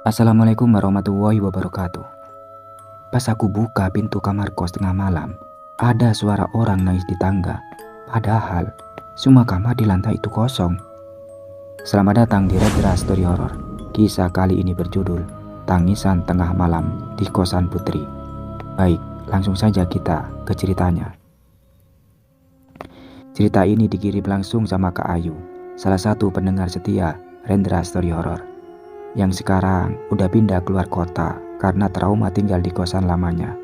Assalamualaikum warahmatullahi wabarakatuh. Pas aku buka pintu kamar kos tengah malam, ada suara orang nangis di tangga. Padahal semua kamar di lantai itu kosong. Selamat datang di Rendra Story Horror. Kisah kali ini berjudul Tangisan Tengah Malam di Kosan Putri. Baik, langsung saja kita ke ceritanya. Cerita ini dikirim langsung sama Kak Ayu, salah satu pendengar setia Rendra Story Horror, yang sekarang udah pindah keluar kota karena trauma tinggal di kosan lamanya.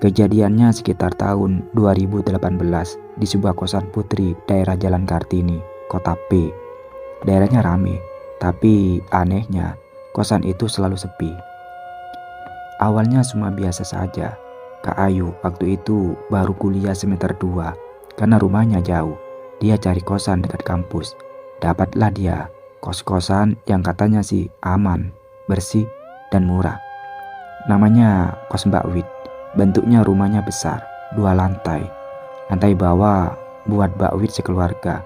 Kejadiannya sekitar tahun 2018 di sebuah kosan putri daerah Jalan Kartini, Kota P. Daerahnya rame, tapi anehnya kosan itu selalu sepi. Awalnya semua biasa saja. Kak Ayu waktu itu baru kuliah semester 2 karena rumahnya jauh. Dia cari kosan dekat kampus. Dapatlah dia kos-kosan yang katanya sih aman, bersih, dan murah. Namanya kos Mbak Wit. Bentuknya rumahnya besar, 2 lantai. Lantai bawah buat Mbak Wit sekeluarga.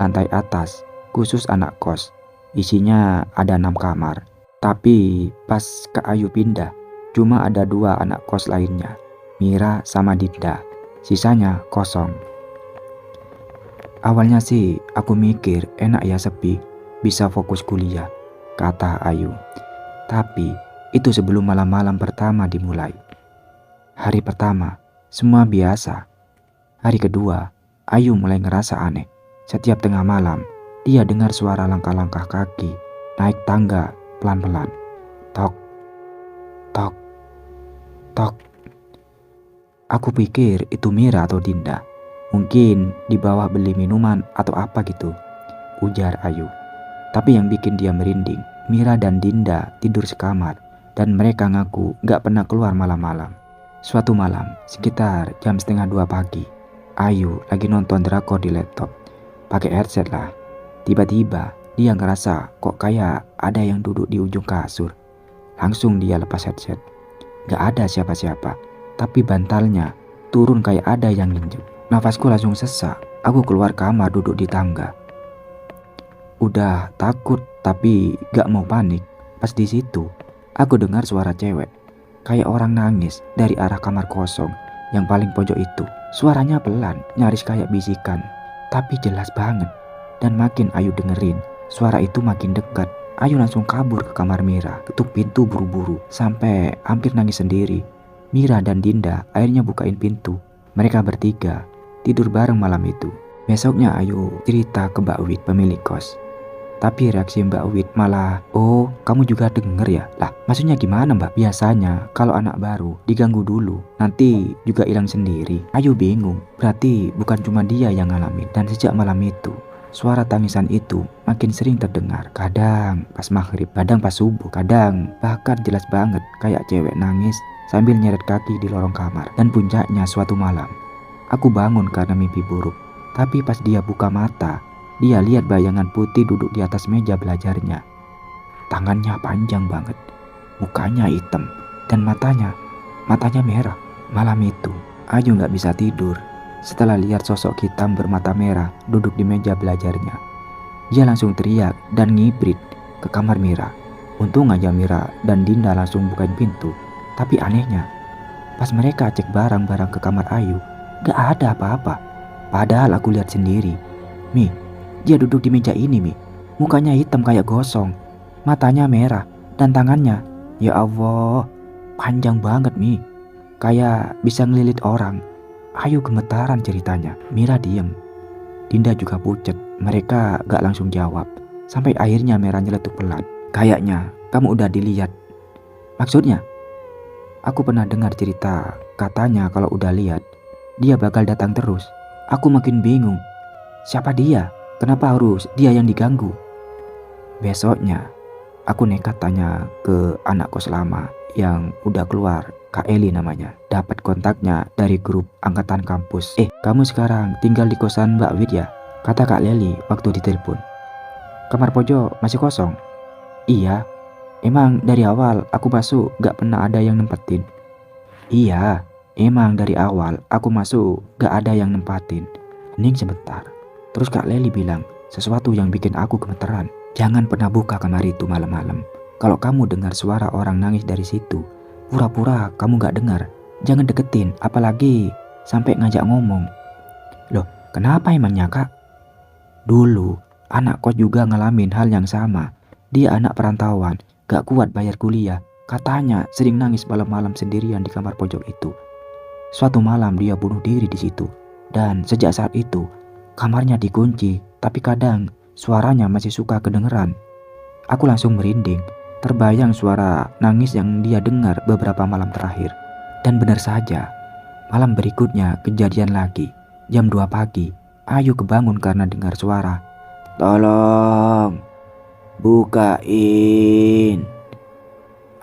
Lantai atas khusus anak kos. Isinya ada 6 kamar. Tapi pas Kak Ayu pindah, cuma ada 2 anak kos lainnya, Mira sama Dinda. Sisanya kosong. Awalnya sih aku mikir enak ya sepi, bisa fokus kuliah, kata Ayu. Tapi itu sebelum malam-malam pertama dimulai. Hari pertama semua biasa. Hari kedua Ayu mulai ngerasa aneh. Setiap tengah malam dia dengar suara langkah-langkah kaki naik tangga pelan-pelan. Tok, tok, tok. Aku pikir itu Mira atau Dinda. Mungkin di bawah beli minuman atau apa gitu, ujar Ayu. Tapi yang bikin dia merinding, Mira dan Dinda tidur sekamar dan mereka ngaku gak pernah keluar malam-malam. Suatu malam, sekitar jam setengah 2 pagi, Ayu lagi nonton drakor di laptop, pakai headset lah. Tiba-tiba dia ngerasa kok kayak ada yang duduk di ujung kasur. Langsung dia lepas headset. Gak ada siapa-siapa, tapi bantalnya turun kayak ada yang nginjek. Nafasku langsung sesak. Aku keluar kamar duduk di tangga. Udah takut tapi gak mau panik. Pas di situ aku dengar suara cewek, kayak orang nangis dari arah kamar kosong yang paling pojok itu. Suaranya pelan, nyaris kayak bisikan, tapi jelas banget. Dan makin Ayu dengerin, suara itu makin dekat. Ayu langsung kabur ke kamar Mira, ketuk pintu buru-buru sampai hampir nangis sendiri. Mira dan Dinda akhirnya bukain pintu. Mereka bertiga tidur bareng malam itu. Besoknya Ayu cerita ke Mbak Wit, pemilik kos. Tapi reaksi Mbak Wit malah, "Oh, kamu juga denger ya?" Lah, maksudnya gimana Mbak? Biasanya kalau anak baru diganggu dulu, nanti juga hilang sendiri. Ayu bingung, berarti bukan cuma dia yang ngalamin. Dan sejak malam itu, suara tangisan itu makin sering terdengar. Kadang pas maghrib, kadang pas subuh, kadang bahkan jelas banget kayak cewek nangis sambil nyeret kaki di lorong kamar. Dan puncaknya suatu malam, aku bangun karena mimpi buruk. Tapi pas dia buka mata, dia lihat bayangan putih duduk di atas meja belajarnya. Tangannya panjang banget, mukanya hitam, dan matanya merah. Malam itu, Ayu gak bisa tidur setelah lihat sosok hitam bermata merah duduk di meja belajarnya. Dia langsung teriak dan ngibrit ke kamar Mira. Untung aja Mira dan Dinda langsung bukain pintu. Tapi anehnya, pas mereka cek barang-barang ke kamar Ayu, gak ada apa-apa. Padahal aku lihat sendiri. Mi, dia duduk di meja ini, Mi. Mukanya hitam kayak gosong, matanya merah, dan tangannya, ya Allah, panjang banget, Mi. Kayak bisa ngelilit orang. Ayu gemetaran ceritanya. Mira diem. Dinda juga pucet. Mereka gak langsung jawab. Sampai akhirnya Mira nyeletuk pelan. "Kayaknya kamu udah dilihat." "Maksudnya?" "Aku pernah dengar cerita, katanya kalau udah lihat, dia bakal datang terus." Aku makin bingung. Siapa dia? Kenapa harus dia yang diganggu? Besoknya, aku nekat tanya ke anak kos lama yang udah keluar, Kak Eli namanya. Dapat kontaknya dari grup angkatan kampus. "Kamu sekarang tinggal di kosan Mbak Wit ya?" kata Kak Leli waktu ditelepon. "Kamar pojok masih kosong?" "Iya. Emang dari awal aku masuk gak pernah ada yang nempetin?" "Iya. Emang dari awal aku masuk gak ada yang nempatin." Hening sebentar. Terus Kak Leli bilang sesuatu yang bikin aku gemeteran. "Jangan pernah buka kamar itu malam-malam. Kalau kamu dengar suara orang nangis dari situ, pura-pura kamu gak dengar. Jangan deketin, apalagi sampai ngajak ngomong. Loh, kenapa emangnya kak? Dulu, anak kos juga ngalamin hal yang sama. Dia anak perantauan, gak kuat bayar kuliah. Katanya sering nangis malam-malam sendirian di kamar pojok itu. Suatu malam dia bunuh diri di situ. Dan sejak saat itu, kamarnya dikunci, tapi kadang suaranya masih suka kedengeran. Aku langsung merinding, terbayang suara nangis yang dia dengar beberapa malam terakhir. Dan benar saja, malam berikutnya kejadian lagi. Jam 2 pagi, Ayu kebangun karena dengar suara. Tolong, bukain.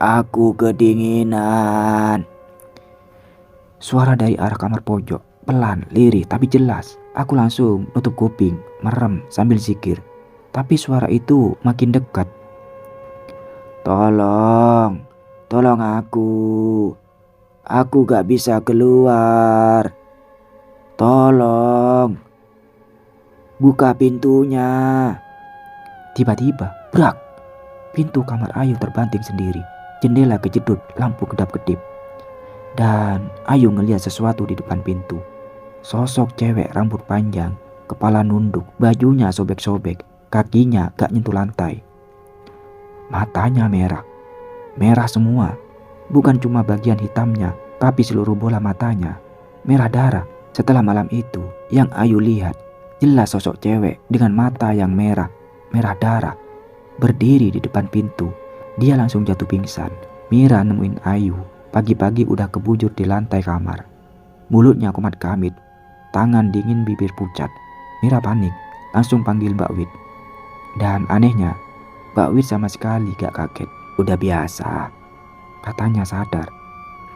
Aku kedinginan. Suara dari arah kamar pojok, pelan, lirih, tapi jelas. Aku langsung nutup kuping, merem sambil zikir. Tapi suara itu makin dekat. Tolong, tolong aku. Aku gak bisa keluar. Tolong, buka pintunya. Tiba-tiba, brak. Pintu kamar Ayu terbanting sendiri. Jendela kejedut, lampu kedap-kedip. Dan Ayu ngeliat sesuatu di depan pintu. Sosok cewek rambut panjang, kepala nunduk, bajunya sobek-sobek, kakinya gak nyentuh lantai. Matanya merah, merah semua. Bukan cuma bagian hitamnya, tapi seluruh bola matanya merah darah. Setelah malam itu, yang Ayu lihat jelas sosok cewek dengan mata yang merah, merah darah, berdiri di depan pintu. Dia langsung jatuh pingsan. Mira nemuin Ayu pagi-pagi udah kebujur di lantai kamar. Mulutnya kumat kamit, tangan dingin, bibir pucat. Mira panik, langsung panggil Mbak Wit. Dan anehnya, Mbak Wit sama sekali gak kaget. Udah biasa, katanya sadar.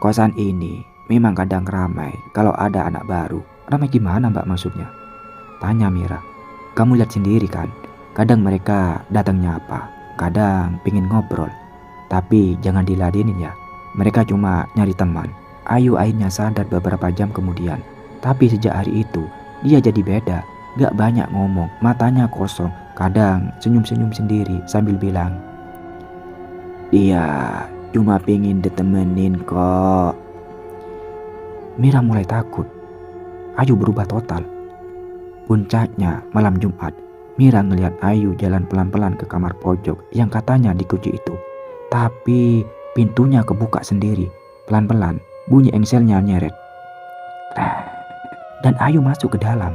Kosan ini memang kadang ramai kalau ada anak baru. Ramai gimana Mbak maksudnya? Tanya Mira. Kamu lihat sendiri kan, kadang mereka datang nyapa, kadang pingin ngobrol. Tapi jangan diladenin ya, mereka cuma nyari teman. Ayu akhirnya sadar beberapa jam kemudian. Tapi sejak hari itu, dia jadi beda. Gak banyak ngomong, matanya kosong. Kadang senyum-senyum sendiri sambil bilang, dia cuma pingin ditemenin kok. Mira mulai takut. Ayu berubah total. Puncaknya malam Jumat, Mira ngelihat Ayu jalan pelan-pelan ke kamar pojok yang katanya dikunci itu. Tapi pintunya kebuka sendiri. Pelan-pelan bunyi engselnya nyeret. Dan Ayu masuk ke dalam.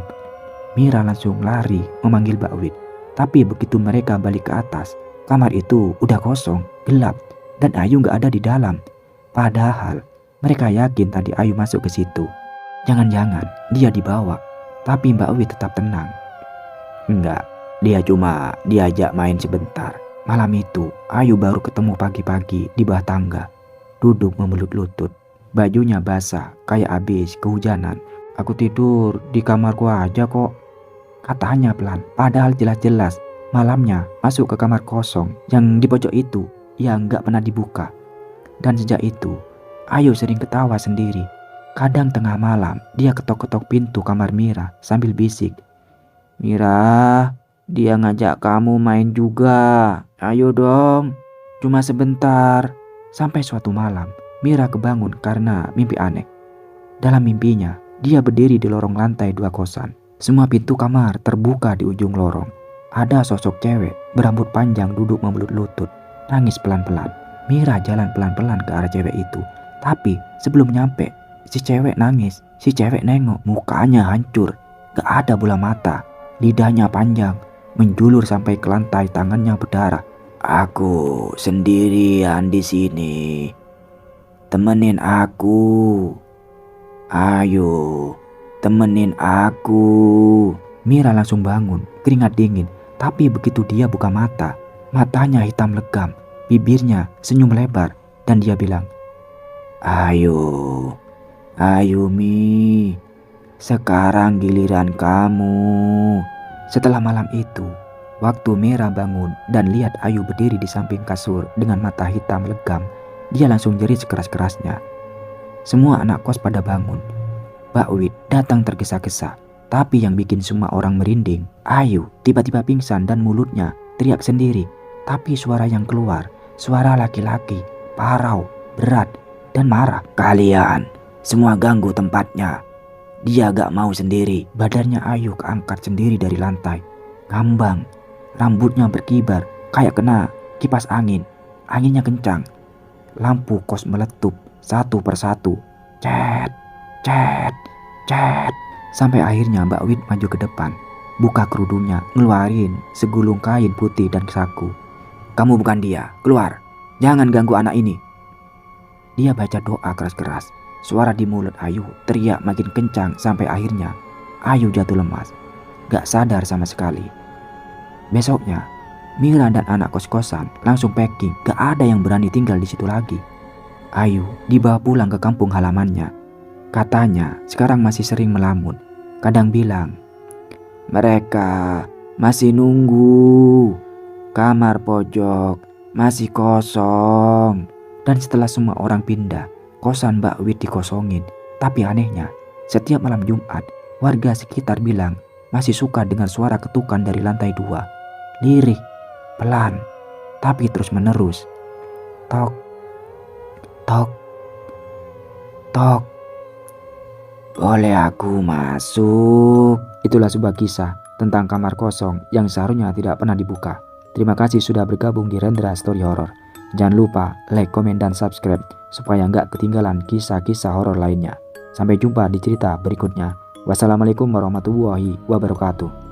Mira langsung lari memanggil Mbak Wit. Tapi begitu mereka balik ke atas, kamar itu udah kosong, gelap, dan Ayu gak ada di dalam. Padahal mereka yakin tadi Ayu masuk ke situ. Jangan-jangan dia dibawa. Tapi Mbak Wit tetap tenang. Enggak, dia cuma diajak main sebentar. Malam itu Ayu baru ketemu pagi-pagi di bawah tangga, duduk memeluk lutut. Bajunya basah kayak habis kehujanan. Aku tidur di kamarku aja kok, katanya pelan. Padahal jelas-jelas malamnya masuk ke kamar kosong yang di pojok itu yang gak pernah dibuka. Dan sejak itu Ayu sering ketawa sendiri. Kadang tengah malam dia ketok-ketok pintu kamar Mira sambil bisik, Mira, dia ngajak kamu main juga. Ayo dong, cuma sebentar. Sampai suatu malam Mira kebangun karena mimpi aneh. Dalam mimpinya dia berdiri di lorong lantai 2 kosan. Semua pintu kamar terbuka di ujung lorong. Ada sosok cewek berambut panjang duduk memeluk lutut, nangis pelan-pelan. Mira jalan pelan-pelan ke arah cewek itu. Tapi sebelum nyampe, si cewek nangis. Si cewek nengok, mukanya hancur, gak ada bola mata. Lidahnya panjang, menjulur sampai ke lantai, tangannya berdarah. Aku sendirian di sini. Temenin aku. Ayo, temenin aku. Mira langsung bangun, keringat dingin. Tapi begitu dia buka mata, matanya hitam legam, bibirnya senyum lebar, dan dia bilang, Ayo, ayo Mi, sekarang giliran kamu. Setelah malam itu, waktu Mira bangun dan lihat Ayu berdiri di samping kasur dengan mata hitam legam, dia langsung jerit sekeras-kerasnya. Semua anak kos pada bangun. Mbak Wit datang tergesa-gesa. Tapi yang bikin semua orang merinding, Ayu tiba-tiba pingsan dan mulutnya teriak sendiri. Tapi suara yang keluar Suara laki-laki, parau, berat, dan marah. "Kalian semua ganggu tempatnya. Dia gak mau sendiri." Badannya Ayu keangkat sendiri dari lantai. Ngambang, rambutnya berkibar kayak kena kipas angin. Anginnya kencang. Lampu kos meletup satu persatu. Cet, cet, cet. Sampai akhirnya Mbak Wit maju ke depan. Buka kerudungnya, ngeluarin segulung kain putih dan saku. "Kamu bukan dia, keluar. Jangan ganggu anak ini." Dia baca doa keras-keras. Suara di mulut Ayu teriak makin kencang sampai akhirnya Ayu jatuh lemas. Gak sadar sama sekali. Besoknya, Mira dan anak kos-kosan langsung packing. Gak ada yang berani tinggal di situ lagi. Ayu dibawa pulang ke kampung halamannya. Katanya sekarang masih sering melamun. Kadang bilang, "Mereka masih nunggu. Kamar pojok masih kosong." Dan setelah semua orang pindah, kosan Mbak Wit dikosongin. Tapi anehnya, setiap malam Jumat, warga sekitar bilang masih suka dengar suara ketukan dari lantai 2. Lirih, pelan, tapi terus menerus. Tok, tok, tok. "Boleh aku masuk?" Itulah sebuah kisah tentang kamar kosong yang seharusnya tidak pernah dibuka. Terima kasih sudah bergabung di Rendra Story Horror. Jangan lupa like, komen, dan subscribe supaya nggak ketinggalan kisah-kisah horor lainnya. Sampai jumpa di cerita berikutnya. Wassalamualaikum warahmatullahi wabarakatuh.